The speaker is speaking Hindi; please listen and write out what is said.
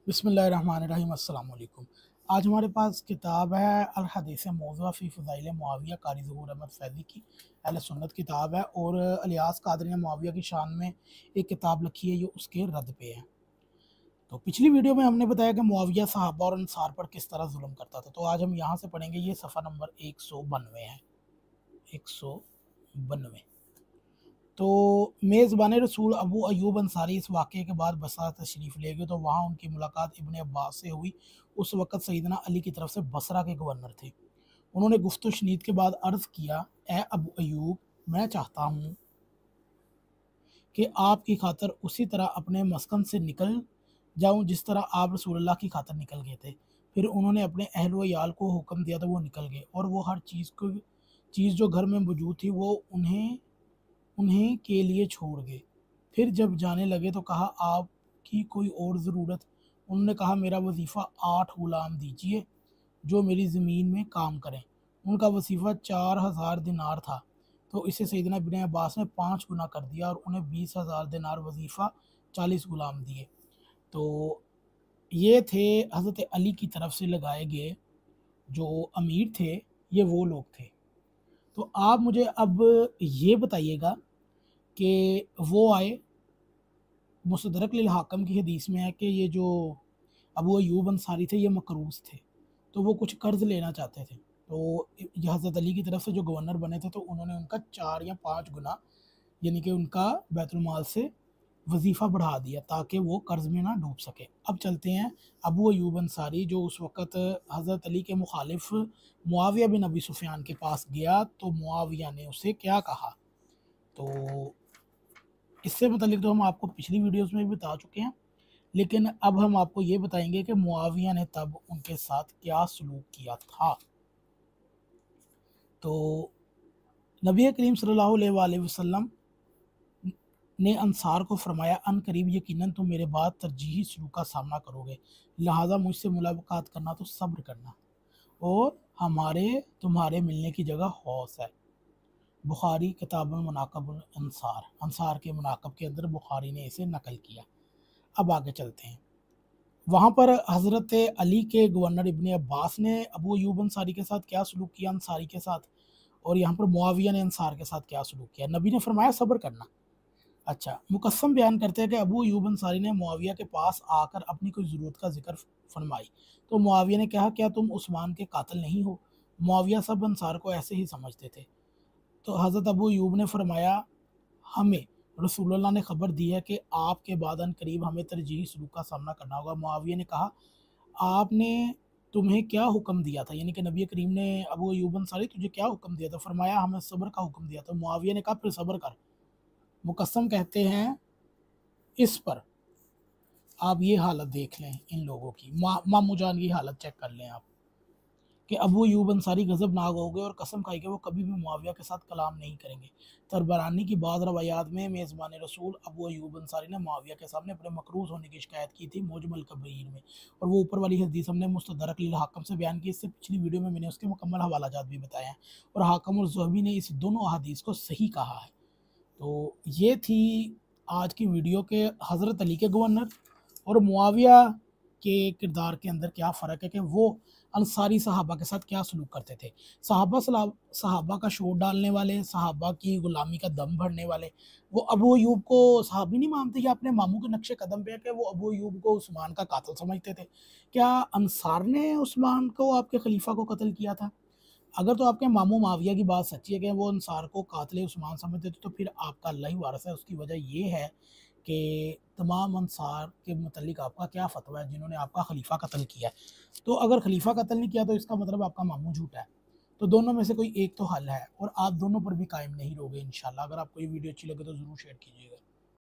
बिस्मिल्लाहिर्रहमानिर्रहीम अस्सलाम वालेकुम। आज हमारे पास किताब है अल हदीस मौज़ूआ फ़ी फ़ज़ाइल मुआविया क़ारी ज़हूर अहमद फ़ैज़ी की अहले सुन्नत किताब है और इलियास कादरी ने मुआविया की शान में एक किताब लिखी है, ये उसके रद्द पे है। तो पिछली वीडियो में हमने बताया कि मुआविया सहाबा और अंसार पर किस तरह जुल्म करता था। तो आज हम यहाँ से पढ़ेंगे, ये सफ़ा नंबर 192 है, 192। तो मेज़बान रसूल अबू अयूब अंसारी इस वाक़े के बाद बसरा तशरीफ़ ले गए, तो वहाँ उनकी मुलाकात इब्न अब्बास से हुई। उस वक़्त सैयदना अली की तरफ से बसरा के गवर्नर थे। उन्होंने गुफ्त व शनीद के बाद अर्ज़ किया, ए अबू अयूब, मैं चाहता हूँ कि आपकी खातिर उसी तरह अपने मस्कन से निकल जाऊँ जिस तरह आप रसूलुल्लाह की खातिर निकल गए थे। फिर उन्होंने अपने अहल व याल को हुक्म दिया तो वो निकल गए, और वो हर चीज़ जो घर में मौजूद थी वो उन्हें उन्हें के लिए छोड़ गए। फिर जब जाने लगे तो कहा, आपकी कोई और ज़रूरत? उन्होंने कहा, मेरा वजीफ़ा 8 गुलाम दीजिए जो मेरी ज़मीन में काम करें। उनका वजीफ़ा 4000 दिनार था, तो इसे सैयदना इब्न अब्बास ने 5 गुना कर दिया और उन्हें 20,000 दिनार वजीफ़ा 40 गुलाम दिए। तो ये थे हज़रत अली की तरफ से लगाए गए जो अमीर थे, ये वो लोग थे। तो आप मुझे अब ये बताइएगा कि वो आए, मुस्तदरक लिल हाकिम की हदीस में है कि ये जो अबू अयूब अंसारी थे ये मकरूज़ थे, तो वो कुछ कर्ज़ लेना चाहते थे। तो ये हज़रत अली की तरफ से जो गवर्नर बने थे, तो उन्होंने उनका 4 या 5 गुना, यानी कि उनका बैतुल माल से वजीफ़ा बढ़ा दिया ताकि वो कर्ज़ में ना डूब सके। अब चलते हैं, अबू अयूब अंसारी जो उस वक़्त हज़रत अली के मुखालिफ मुआविया बिन अबी सुफ़ियान के पास गया, तो मुआविया ने उसे क्या कहा? तो इससे मुतल्लिक तो हम आपको पिछली वीडियोज़ में भी बता चुके हैं, लेकिन अब हम आपको ये बताएँगे कि मुआविया ने तब उनके साथ क्या सलूक किया था। तो नबी करीम सल्लल्लाहु अलैहि वसल्लम ने अंसार को फरमाया, अन करीब यकीनन तुम मेरे बाद तरजीही सलूक का सामना करोगे, लिहाजा मुझसे मुलाकात करना तो सब्र करना, और हमारे तुम्हारे मिलने की जगह हौस है। बुखारी किताबुल मनाक़िबुल अंसार, अंसार के मनाक़िब के अंदर बुखारी ने इसे नकल किया। अब आगे चलते हैं। वहाँ पर हज़रत अली के गवर्नर इब्न अब्बास ने अबू अयूब अंसारी के साथ क्या सलूक किया अंसारी के साथ, और यहाँ पर मुआविया ने अंसार के साथ क्या सलूक किया। नबी ने फरमाया सब्र करना। अच्छा, मुकस्सम बयान करते हैं कि अबू अयूब अंसारी ने मुआविया के पास आकर अपनी कोई ज़रूरत का ज़िक्र फरमाई, तो मुआविया ने कहा, क्या तुम उस्मान के कातिल नहीं हो? मुआविया सब अंसार को ऐसे ही समझते थे। तो हज़रत अबू अयूब ने फरमाया, हमें रसूलुल्लाह ने खबर दी है कि आपके बाद अनकरीब हमें तरजीही सलूक का सामना करना होगा। मुआविया ने कहा, आपने तुम्हें क्या हुक्म दिया था? यानी कि नबी करीम ने अबू अयूब अंसारी तुझे क्या हुक्म दिया था? फरमाया, हमें सब्र का हुक्म दिया था। मुआविया ने कहा, फिर सब्र कर। मुकस्सम कहते हैं, इस पर आप ये हालत देख लें इन लोगों की, मामू जान की हालत चेक कर लें आप, कि अबू अयूब अंसारी गज़बनाक हो गए और कसम खाई कि वो कभी भी मुआविया के साथ कलाम नहीं करेंगे। तरबरानी की बाद रवायात में मेज़बान रसूल अबू अयूब अंसारी ने मुआविया के सामने अपने मकरूज़ होने की शिकायत की थी मुजमल कबीर में, और वो ऊपर वाली हदीस हमने मुस्तदरक लिल हाकिम से बयान की। इससे पिछली वीडियो में मैंने उसके मुकम्मल हवालाजात भी बताए हैं, और हाकिम और ज़ुहबी ने इस दोनों अहादीस को सही कहा है। तो ये थी आज की वीडियो के हज़रत अली के गवर्नर और मुआविया के किरदार के अंदर क्या फ़र्क है, कि वो अंसारी सहाबा के साथ क्या सलूक करते थे। सहाबा का शोर डालने वाले, सहाबा की ग़ुलामी का दम भरने वाले, वो अबू अयूब को सहाबी नहीं मानते, या अपने मामू के नक्शे कदम पे है कि वो अबू अयूब को उस्मान का कातिल समझते थे। क्या अंसार ने उस्मान को, आपके खलीफा को कत्ल किया था? अगर तो आपके मामू मुआविया की बात सच्ची है कि वो अंसार को कातिल उस्मान समझते थे, तो फिर आपका अल्लाह ही वारिस है। उसकी वजह ये है कि तमाम अंसार के मुतल्लिक आपका क्या फ़तवा है जिन्होंने आपका खलीफा कत्ल किया है। तो अगर खलीफा कत्ल नहीं किया तो इसका मतलब आपका मामू झूठा है। तो दोनों में से कोई एक तो हल है, और आप दोनों पर भी कायम नहीं रहोगे इंशाल्लाह। अगर आपको ये वीडियो अच्छी लगे तो ज़रूर शेयर कीजिएगा।